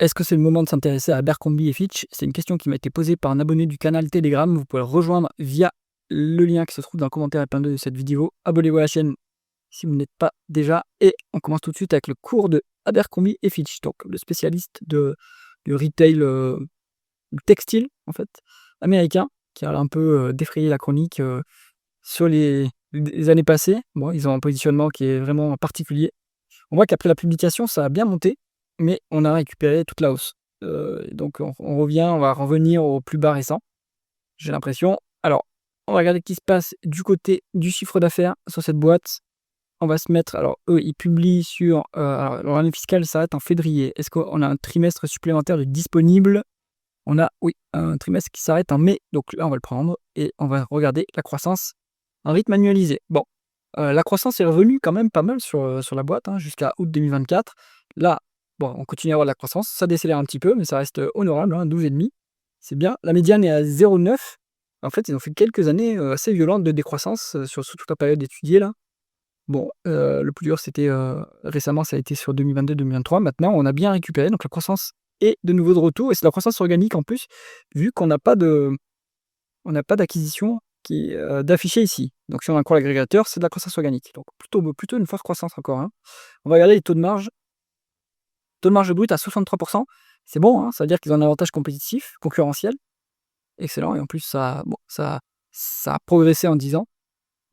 Est-ce que c'est le moment de s'intéresser à Abercrombie et Fitch? C'est une question qui m'a été posée par un abonné du canal Telegram. Vous pouvez le rejoindre via le lien qui se trouve dans le commentaire épinglé de cette vidéo. Abonnez-vous à la chaîne si vous n'êtes pas déjà. Et on commence tout de suite avec le cours de Abercrombie et Fitch, donc le spécialiste du retail, du textile en fait, américain, qui a un peu défrayé la chronique sur les années passées. Bon, ils ont un positionnement qui est vraiment particulier. On voit qu'après la publication, ça a bien monté, mais on a récupéré toute la hausse. Donc on va revenir au plus bas récent, j'ai l'impression. Alors, on va regarder ce qui se passe du côté du chiffre d'affaires sur cette boîte. On va se mettre, alors eux, ils publient sur, alors leur année fiscale s'arrête en février. Est-ce qu'on a un trimestre supplémentaire de disponible? On a, oui, un trimestre qui s'arrête en mai, donc là, on va le prendre et on va regarder la croissance en rythme annualisé. Bon, la croissance est revenue quand même pas mal sur la boîte, hein, jusqu'à août 2024. Là, bon, on continue à avoir de la croissance, ça décélère un petit peu, mais ça reste honorable, hein, 12,5. C'est bien. La médiane est à 0,9. En fait, ils ont fait quelques années assez violentes de décroissance sur toute la période étudiée là. Bon, le plus dur, c'était récemment, ça a été sur 2022-2023. Maintenant, on a bien récupéré, donc la croissance est de nouveau de retour et c'est la croissance organique en plus, vu qu'on n'a pas d'acquisition qui est d'afficher ici. Donc si on en croit l'agrégateur, c'est de la croissance organique. Donc plutôt une forte croissance encore, hein. On va regarder les taux de marge. Taux de marge brut à 63%. C'est bon, hein, ça veut dire qu'ils ont un avantage compétitif, concurrentiel. Excellent. Et en plus, ça a progressé en 10 ans.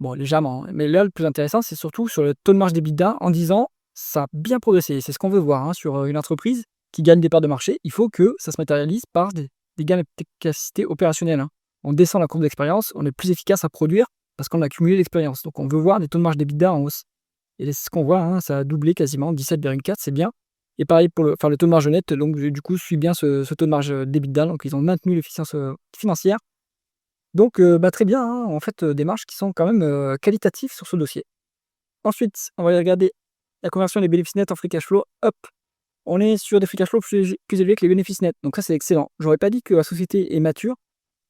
Bon, légèrement, hein. Mais là, le plus intéressant, c'est surtout sur le taux de marge d'EBITDA. En 10 ans, ça a bien progressé. C'est ce qu'on veut voir, hein, sur une entreprise qui gagne des parts de marché. Il faut que ça se matérialise par des gains d'efficacité opérationnelle, hein. On descend la courbe d'expérience, on est plus efficace à produire parce qu'on a accumulé l'expérience. Donc on veut voir des taux de marge d'EBITDA en hausse. Et c'est ce qu'on voit, hein, ça a doublé quasiment, 17,4, c'est bien. Et pareil pour le taux de marge net, donc du coup, suit bien ce taux de marge d'EBITDA. Donc ils ont maintenu l'efficience financière. Donc très bien, hein, en fait, des marges qui sont quand même qualitatives sur ce dossier. Ensuite, on va aller regarder la conversion des bénéfices nets en free cash flow. Hop, on est sur des free cash flow plus élevés que les bénéfices nets. Donc ça, c'est excellent. J'aurais pas dit que la société est mature,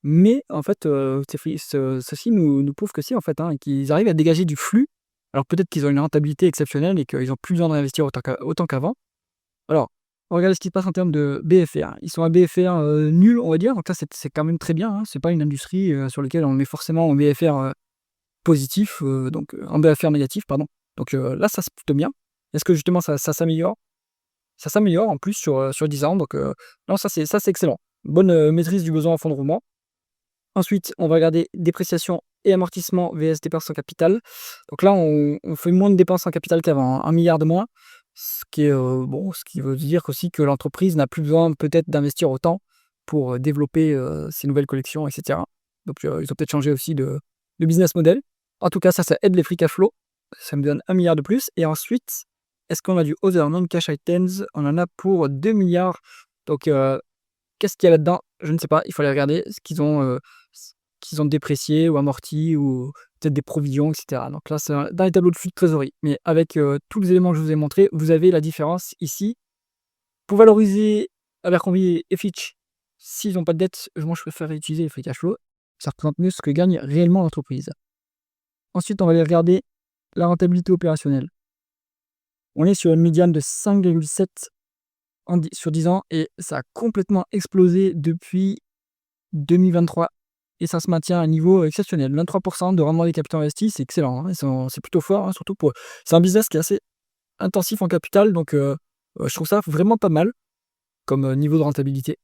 mais en fait, ceci nous prouve que si, en fait, hein, et qu'ils arrivent à dégager du flux. Alors peut-être qu'ils ont une rentabilité exceptionnelle et qu'ils ont plus besoin d'investir autant qu'avant. Alors, on regarde ce qui se passe en termes de BFR. Ils sont à BFR nul, on va dire. Donc là, c'est quand même très bien, hein. C'est pas une industrie sur laquelle on met forcément en BFR positif, donc en BFR négatif, pardon. Donc là, ça c'est plutôt bien. Est-ce que justement ça s'améliore? Ça s'améliore en plus sur 10 ans. Donc non, ça c'est excellent. Bonne maîtrise du besoin en fonds de roulement. Ensuite, on va regarder dépréciation et amortissement vs dépenses en capital. Donc là, on fait moins de dépenses en capital qu'avant, hein, 1 milliard de moins, ce qui est bon, ce qui veut dire aussi que l'entreprise n'a plus besoin peut-être d'investir autant pour développer ses nouvelles collections, et cetera. Donc ils ont peut-être changé aussi de business model. En tout cas, ça aide les free cash flow. Ça me donne 1 milliard de plus. Et ensuite, est-ce qu'on a du other non-cash items? On en a pour 2 milliards. Donc qu'est-ce qu'il y a là-dedans? Je ne sais pas, il faut aller regarder ce qu'ils ont déprécié ou amorti ou peut-être des provisions, et cetera. Donc là, c'est dans les tableaux de flux de trésorerie. Mais avec tous les éléments que je vous ai montrés, vous avez la différence ici. Pour valoriser Abercrombie et Fitch, s'ils n'ont pas de dette, moi je préfère utiliser les free cash flow. Ça représente mieux ce que gagne réellement l'entreprise. Ensuite, on va aller regarder la rentabilité opérationnelle. On est sur une médiane de 5,7 sur 10 ans et ça a complètement explosé depuis 2023 et ça se maintient à un niveau exceptionnel. 23% de rendement des capitaux investis, c'est excellent, hein. C'est plutôt fort, hein, surtout pour. C'est un business qui est assez intensif en capital, donc je trouve ça vraiment pas mal comme niveau de rentabilité.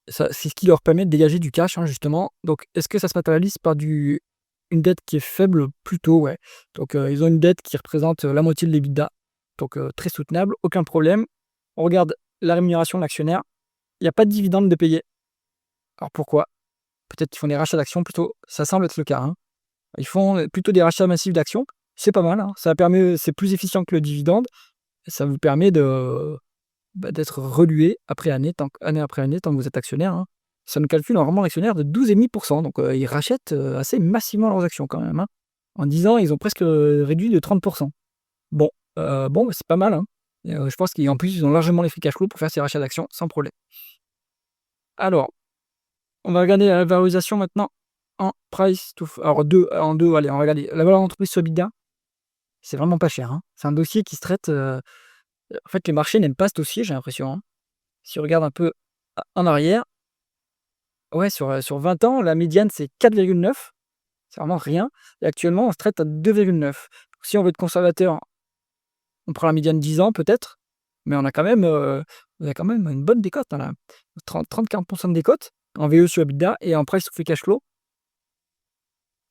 C'est ce qui leur permet de dégager du cash, hein, justement. Donc, est-ce que ça se matérialise par une dette qui est faible? Plutôt, ouais. Donc, ils ont une dette qui représente la moitié de l'EBITDA, donc très soutenable, aucun problème. On regarde la rémunération de l'actionnaire. Il n'y a pas de dividende de payer. Alors pourquoi? Peut-être qu'ils font des rachats d'actions plutôt, ça semble être le cas, hein. Ils font plutôt des rachats massifs d'actions, c'est pas mal, hein. C'est plus efficient que le dividende, ça vous permet d'être relué année après année, tant que vous êtes actionnaire, hein. Ça nous calcule un rendement actionnaire de 12,5%, donc ils rachètent assez massivement leurs actions quand même, hein. En 10 ans, ils ont presque réduit de 30%. Bon, bah, c'est pas mal, hein. Et je pense qu'en plus, ils ont largement les free cash flow pour faire ces rachats d'actions sans problème. Alors, on va regarder la valorisation maintenant en price to alors en deux, allez, on va regarder la valeur d'entreprise sur EBITDA, c'est vraiment pas cher, hein. C'est un dossier qui se traite, En fait, les marchés n'aiment pas ce dossier, j'ai l'impression, hein. Si on regarde un peu en arrière, ouais, sur 20 ans, la médiane, c'est 4,9. C'est vraiment rien. Et actuellement, on se traite à 2,9. Si on veut être conservateur, on prend la médiane 10 ans peut-être, mais on a quand même une bonne décote, hein, là. 30-40% de décote en VE sur EBITDA et en price to free cash flow.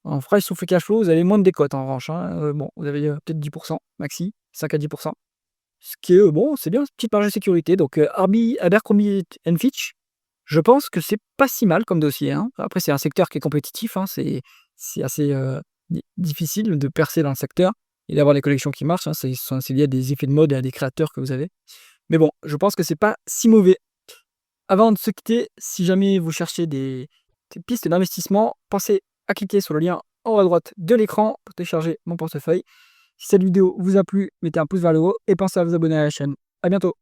En price to free cash flow, vous avez moins de décote en revanche, hein. Bon, vous avez peut-être 10% maxi, 5 à 10%. Ce qui est bon, c'est bien, petite marge de sécurité. Donc Abercrombie and Fitch, je pense que c'est pas si mal comme dossier, hein. Après, c'est un secteur qui est compétitif, hein, c'est assez difficile de percer dans le secteur et d'avoir des collections qui marchent, hein. C'est lié à des effets de mode et à des créateurs que vous avez. Mais bon, je pense que c'est pas si mauvais. Avant de se quitter, si jamais vous cherchez des pistes d'investissement, pensez à cliquer sur le lien en haut à droite de l'écran pour télécharger mon portefeuille. Si cette vidéo vous a plu, mettez un pouce vers le haut et pensez à vous abonner à la chaîne. À bientôt.